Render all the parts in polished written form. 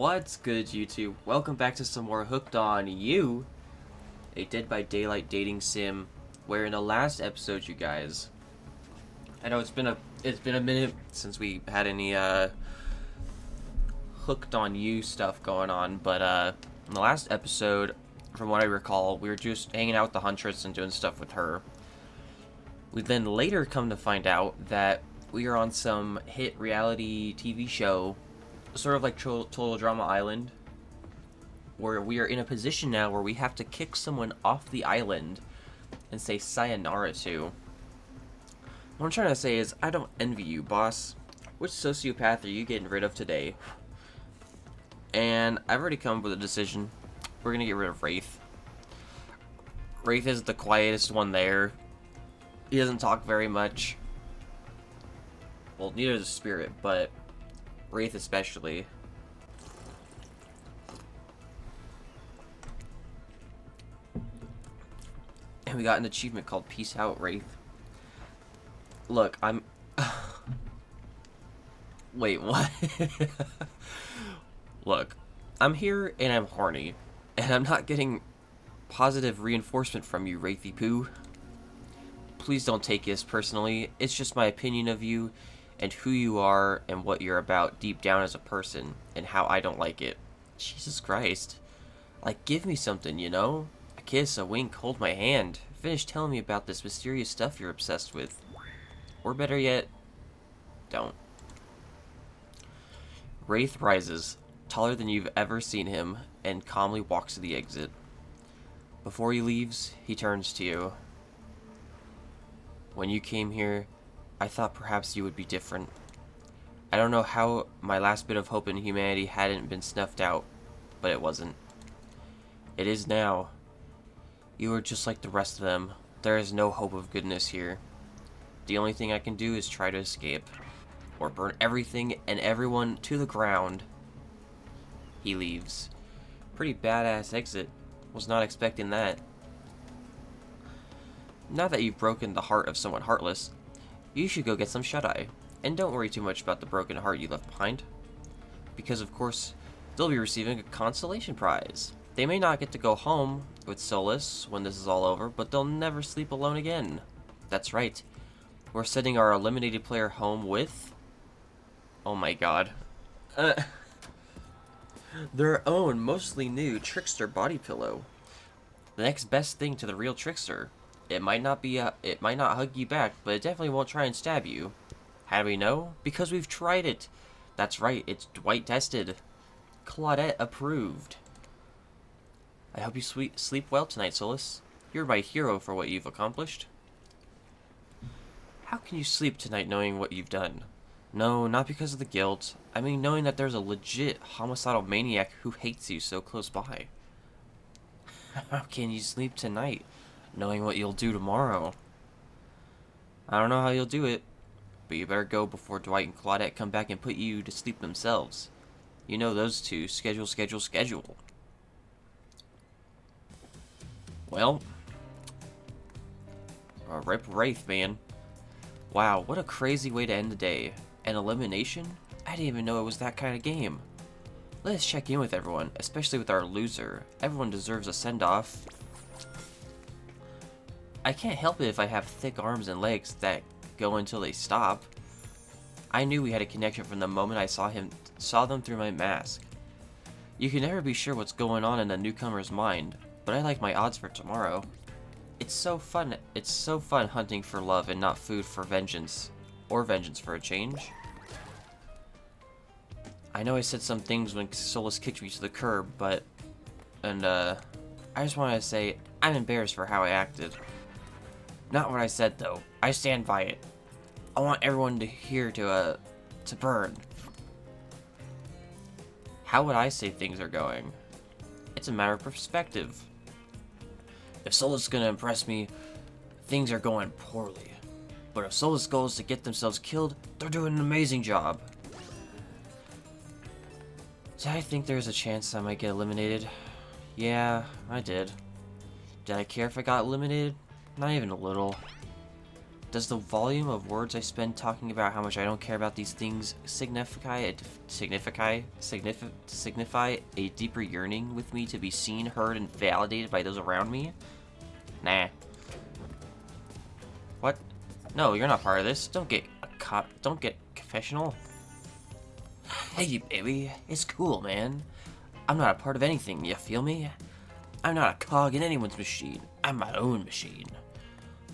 What's good, YouTube? Welcome back to some more Hooked on You, a Dead by Daylight dating sim. Where in the last episode, you guys, I know it's been a minute since we had any Hooked on You stuff going on, but in the last episode, from what I recall, we were just hanging out with the Huntress and doing stuff with her. We then later come to find out that we are on some hit reality TV show, sort of like Total Drama Island, where we are in a position now where we have to kick someone off the island and say sayonara to. What I'm trying to say is, I don't envy you, boss. Which sociopath are you getting rid of today? And I've already come up with a decision. We're gonna get rid of Wraith. Wraith is the quietest one there. He doesn't talk very much. Well, neither does Spirit, but Wraith especially. And we got an achievement called Peace Out, Wraith. Look, I'm... Wait, what? Look, I'm here and I'm horny. And I'm not getting positive reinforcement from you, Wraithy Poo. Please don't take this personally. It's just my opinion of you and who you are and what you're about deep down as a person and how I don't like it. Jesus Christ. Like, give me something, you know? A kiss, a wink, hold my hand. Finish telling me about this mysterious stuff you're obsessed with. Or better yet, don't. Wraith rises, taller than you've ever seen him, and calmly walks to the exit. Before he leaves, he turns to you. When you came here, I thought perhaps you would be different. I don't know how my last bit of hope in humanity hadn't been snuffed out, but it wasn't. It is now. You are just like the rest of them. There is no hope of goodness here. The only thing I can do is try to escape, or burn everything and everyone to the ground. He leaves. Pretty badass exit. Was not expecting that. Now that you've broken the heart of someone heartless, you should go get some shut-eye, and don't worry too much about the broken heart you left behind. Because of course, they'll be receiving a consolation prize. They may not get to go home with Solace when this is all over, but they'll never sleep alone again. That's right. We're sending our eliminated player home with... Oh my god. Their own, mostly new, Trickster body pillow. The next best thing to the real Trickster. It might not hug you back, but it definitely won't try and stab you. How do we know? Because we've tried it. That's right, it's Dwight tested. Claudette approved. I hope you sleep well tonight, Solus. You're my hero for what you've accomplished. How can you sleep tonight knowing what you've done? No, not because of the guilt. I mean knowing that there's a legit homicidal maniac who hates you so close by. How can you sleep tonight knowing what you'll do tomorrow? I don't know how you'll do it, but you better go before Dwight and Claudette come back and put you to sleep themselves. You know those two. Schedule, schedule, schedule. Well, rip Wraith, man. Wow, what a crazy way to end the day. An elimination? I didn't even know it was that kind of game. Let's check in with everyone, especially with our loser. Everyone deserves a send-off. I can't help it if I have thick arms and legs that go until they stop. I knew we had a connection from the moment I saw them through my mask. You can never be sure what's going on in a newcomer's mind, but I like my odds for tomorrow. It's so fun hunting for love and not food for vengeance. Or vengeance for a change. I know I said some things when Solus kicked me to the curb, but... I just wanted to say, I'm embarrassed for how I acted. Not what I said, though. I stand by it. I want everyone to hear to burn. How would I say things are going? It's a matter of perspective. If Solus is gonna impress me, things are going poorly. But if Solus' goal is to get themselves killed, they're doing an amazing job. Did I think there was a chance I might get eliminated? Yeah, I did. Did I care if I got eliminated? Not even a little. Does the volume of words I spend talking about how much I don't care about these things signify a deeper yearning with me to be seen, heard, and validated by those around me? Nah. What? No, you're not part of this. Don't get confessional. Hey, baby. It's cool, man. I'm not a part of anything, you feel me? I'm not a cog in anyone's machine. I'm my own machine.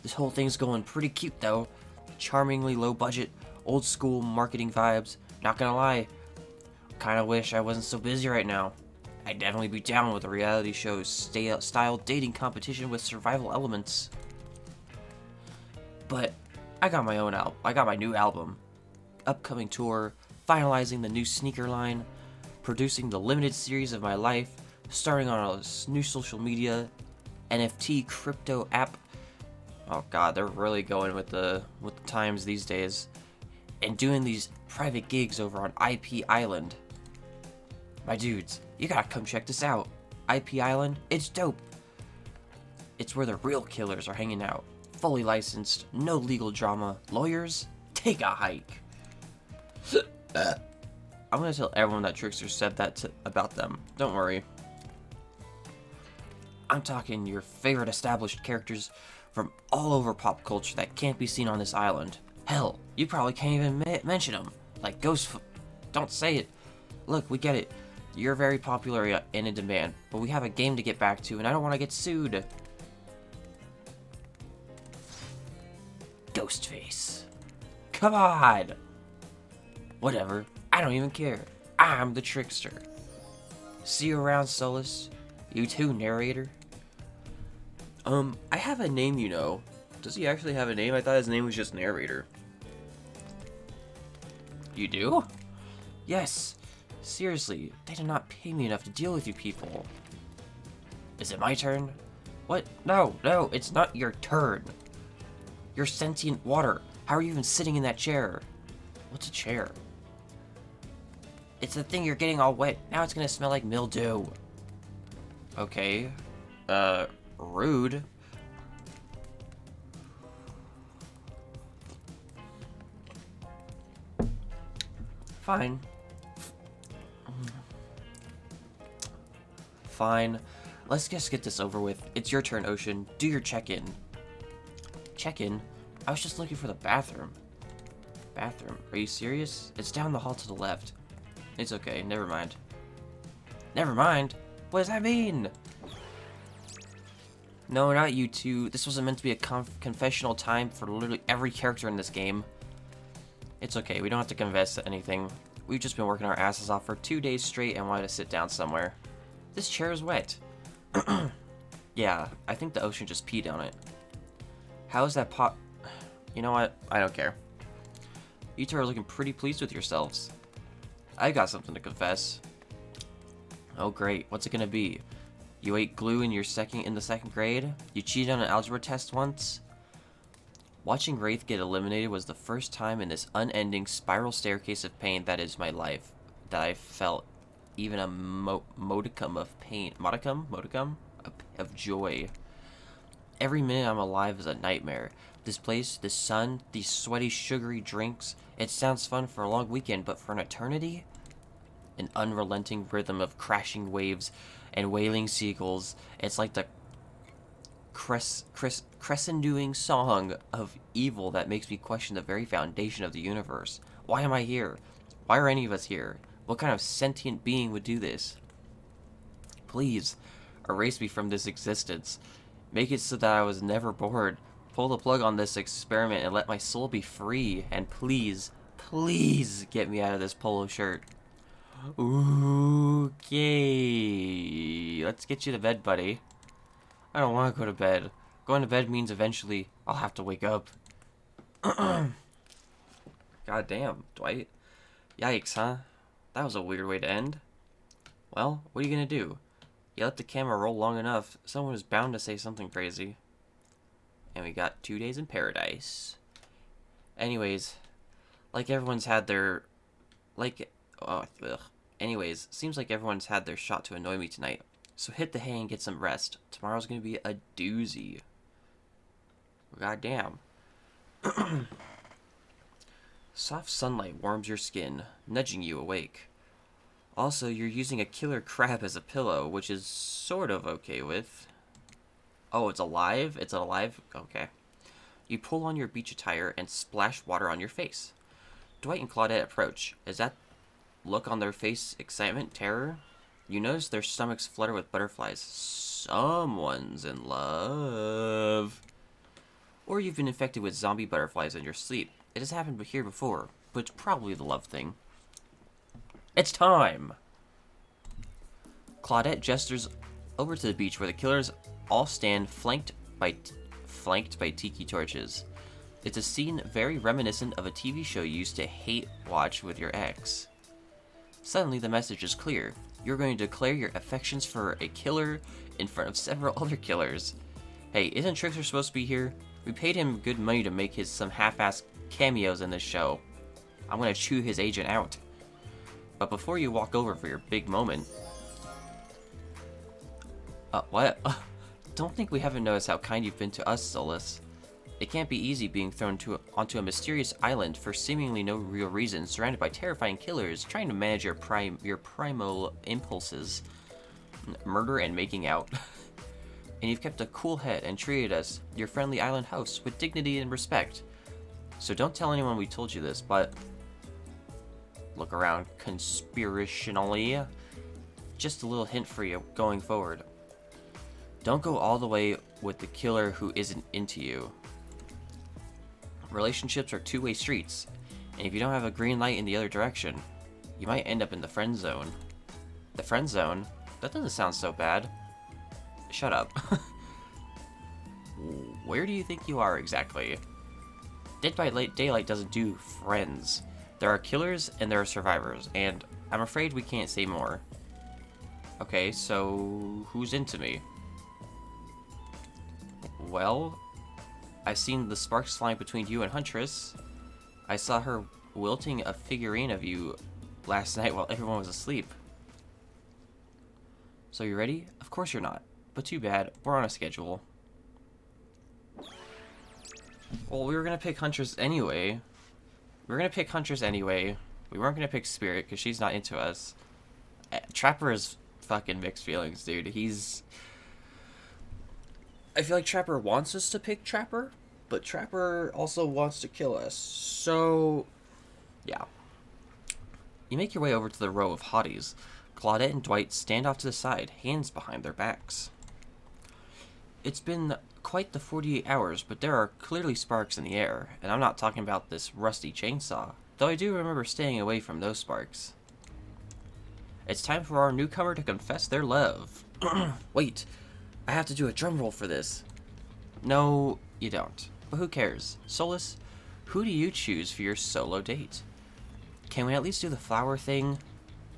This whole thing's going pretty cute, though. Charmingly low budget, old school marketing vibes. Not gonna lie, kinda wish I wasn't so busy right now. I'd definitely be down with a reality show's style dating competition with survival elements. But I got my own album. I got my new album, upcoming tour, finalizing the new sneaker line, producing the limited series of my life, starting on a new social media, NFT crypto app. Oh god, they're really going with the times these days. And doing these private gigs over on IP Island. My dudes, you gotta come check this out. IP Island, it's dope. It's where the real killers are hanging out. Fully licensed, no legal drama. Lawyers, take a hike. I'm gonna tell everyone that Trickster said that about them. Don't worry. I'm talking your favorite established characters from all over pop culture that can't be seen on this island. Hell, you probably can't even mention them. Like Don't say it. Look, we get it. You're very popular and in demand, but we have a game to get back to, and I don't want to get sued. Ghostface. Come on! Whatever. I don't even care. I'm the Trickster. See you around, Solus. You too, narrator. I have a name, you know. Does he actually have a name? I thought his name was just narrator. You do? Yes. Seriously, they did not pay me enough to deal with you people. Is it my turn? What? No, it's not your turn. You're sentient water. How are you even sitting in that chair? What's a chair? It's the thing you're getting all wet. Now it's gonna smell like mildew. Okay. Rude. Fine. Fine. Let's just get this over with. It's your turn, Ocean. Do your check-in. Check-in? I was just looking for the bathroom. Bathroom? Are you serious? It's down the hall to the left. It's okay. Never mind. Never mind? What does that mean? No, not you two. This wasn't meant to be a confessional time for literally every character in this game. It's okay. We don't have to confess to anything. We've just been working our asses off for 2 days straight and wanted to sit down somewhere. This chair is wet. Yeah, I think the Ocean just peed on it. How's that pot? You know what? I don't care. You two are looking pretty pleased with yourselves. I got something to confess. Oh great, what's it gonna be? You ate glue in the second grade? You cheated on an algebra test once? Watching Wraith get eliminated was the first time in this unending spiral staircase of pain that is my life that I felt even a modicum of pain. Modicum of joy. Every minute I'm alive is a nightmare. This place, this sun, these sweaty, sugary drinks. It sounds fun for a long weekend, but for an eternity? An unrelenting rhythm of crashing waves and wailing seagulls. It's like the crescendoing song of evil that makes me question the very foundation of the universe. Why am I here? Why are any of us here? What kind of sentient being would do this? Please, erase me from this existence. Make it so that I was never bored. Pull the plug on this experiment and let my soul be free. And please, please get me out of this polo shirt. Okay. Let's get you to bed, buddy. I don't want to go to bed. Going to bed means eventually I'll have to wake up. God damn, Dwight. Yikes, huh? That was a weird way to end. Well, what are you gonna do? You let the camera roll long enough, someone is bound to say something crazy. And we got 2 days in paradise. Anyways, like everyone's had their... Anyways, seems like everyone's had their shot to annoy me tonight. So hit the hay and get some rest. Tomorrow's gonna be a doozy. God damn. Soft sunlight warms your skin, nudging you awake. Also, you're using a killer crab as a pillow, which is sort of okay with. Oh, it's alive? It's alive? Okay. You pull on your beach attire and splash water on your face. Dwight and Claudette approach. Is that look on their face excitement, terror? You notice their stomachs flutter with butterflies. Someone's in love. Or you've been infected with zombie butterflies in your sleep. It has happened here before, but it's probably the love thing. It's time! Claudette gestures over to the beach where the killers all stand flanked by tiki torches. It's a scene very reminiscent of a TV show you used to hate watch with your ex. Suddenly the message is clear. You're going to declare your affections for a killer in front of several other killers. Hey, isn't Trickster supposed to be here? We paid him good money to make some half-assed cameos in this show. I'm gonna chew his agent out. But before you walk over for your big moment... what? Don't think we haven't noticed how kind you've been to us, Solus. It can't be easy being thrown onto a mysterious island for seemingly no real reason, surrounded by terrifying killers, trying to manage your primal impulses. Murder and making out. And you've kept a cool head and treated us, your friendly island hosts, with dignity and respect. So don't tell anyone we told you this, but... look around conspirationally. Just a little hint for you going forward. Don't go all the way with the killer who isn't into you. Relationships are two-way streets, and if you don't have a green light in the other direction, you might end up in the friend zone. The friend zone? That doesn't sound so bad. Shut up. Where do you think you are exactly? Dead by Daylight doesn't do friends. There are killers and there are survivors, and I'm afraid we can't say more. Okay, so who's into me? Well, I've seen the sparks flying between you and Huntress. I saw her wilting a figurine of you last night while everyone was asleep. So you ready? Of course you're not. But too bad, we're on a schedule. Well, we were gonna pick Huntress anyway. We weren't gonna pick Spirit, because she's not into us. Trapper is fucking mixed feelings, dude. I feel like Trapper wants us to pick Trapper, but Trapper also wants to kill us. So, yeah. You make your way over to the row of hotties. Claudette and Dwight stand off to the side, hands behind their backs. It's been quite the 48 hours, but there are clearly sparks in the air, and I'm not talking about this rusty chainsaw, though I do remember staying away from those sparks. It's time for our newcomer to confess their love. Wait, I have to do a drum roll for this. No, you don't. But who cares? Solus, who do you choose for your solo date? Can we at least do the flower thing?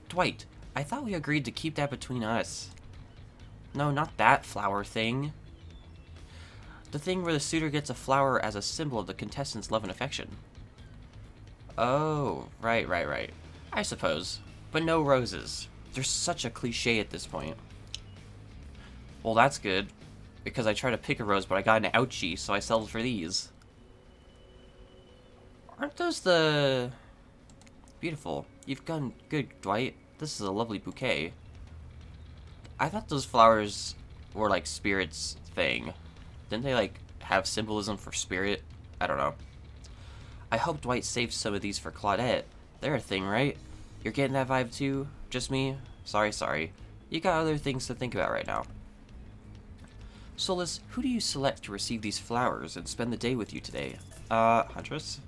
Dwight, I thought we agreed to keep that between us. No, not that flower thing. The thing where the suitor gets a flower as a symbol of the contestant's love and affection. Oh, right. I suppose. But no roses. They're such a cliche at this point. Well, that's good. Because I tried to pick a rose, but I got an ouchie, so I settled for these. Aren't those the... Beautiful. You've done good, Dwight. This is a lovely bouquet. I thought those flowers were like Spirit's thing. Didn't they like have symbolism for Spirit? I don't know. I hope Dwight saves some of these for Claudette. They're a thing, right? You're getting that vibe too? Just me? Sorry. You got other things to think about right now. Solus, who do you select to receive these flowers and spend the day with you today? Huntress?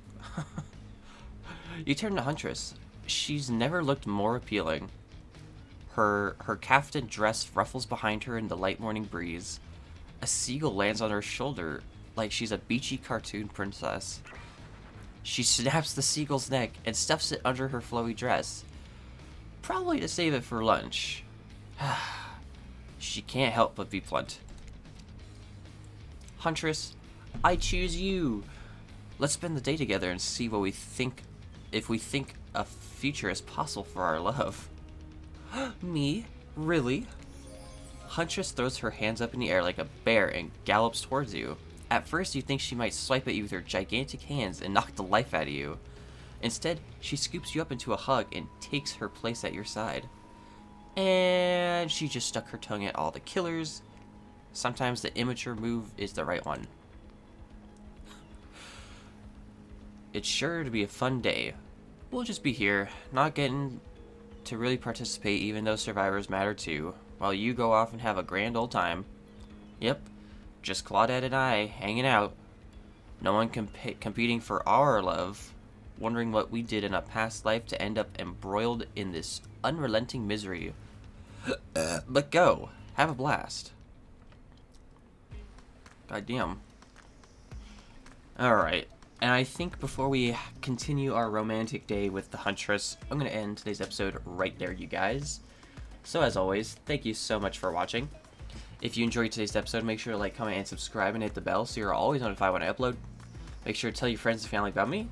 You turn to Huntress. She's never looked more appealing. Her kaftan dress ruffles behind her in the light morning breeze. A seagull lands on her shoulder like she's a beachy cartoon princess. She snaps the seagull's neck and stuffs it under her flowy dress. Probably to save it for lunch. She can't help but be blunt. Huntress, I choose you. Let's spend the day together and see what we think, if we think a future is possible for our love. Me? Really? Huntress throws her hands up in the air like a bear and gallops towards you. At first, you think she might swipe at you with her gigantic hands and knock the life out of you. Instead, she scoops you up into a hug and takes her place at your side. And she just stuck her tongue at all the killers. Sometimes the immature move is the right one. It's sure to be a fun day. We'll just be here, not getting to really participate even though survivors matter too, while you go off and have a grand old time. Yep, just Claudette and I hanging out. No one competing for our love, wondering what we did in a past life to end up embroiled in this unrelenting misery. But go, have a blast. Goddamn. Alright, and I think before we continue our romantic day with the Huntress, I'm going to end today's episode right there, you guys. So as always, thank you so much for watching. If you enjoyed today's episode, make sure to like, comment, and subscribe, and hit the bell so you're always notified when I upload. Make sure to tell your friends and family about me.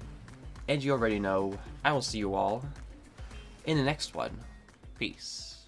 And you already know, I will see you all in the next one. Peace.